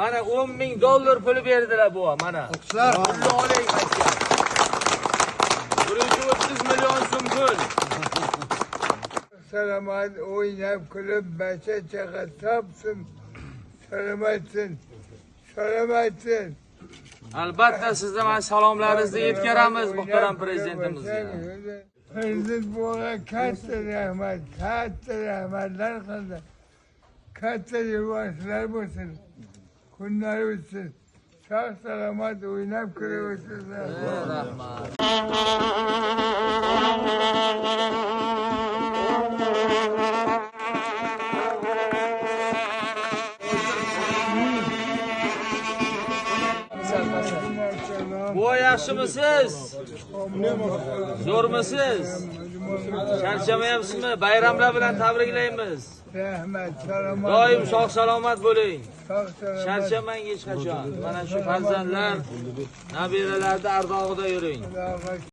Mana 10.000 dollar puli berdilar bu. Mana. Alkışlar. Pulni oling aka. 130 million so'm pul. Selamat oynab kulüp başa çaka tapsın. Selamatsin. Selamatsin. Albatta sizga mana salomlaringizni yetkazamiz muhtaram prezidentimizga. Prezident buğa katta rahmat, katta rahmatlar qildi. Katta yuvaslar bo'lsin. Kunlar o'tsin. Sog' salomat o'ynab kulaversinlar. Rahmat. Bu yaxshimisiz? Zo'rmisiz? Charchamayapsizmi? Bayramlar bilan tabriklaymiz. Rahmat, salomat. Doim sog' salomat bo'ling. Sog' salomat. Charchamang hech qachon. Mana shu farzandlar, nabiralarda ardog'ida yuring. Xudoga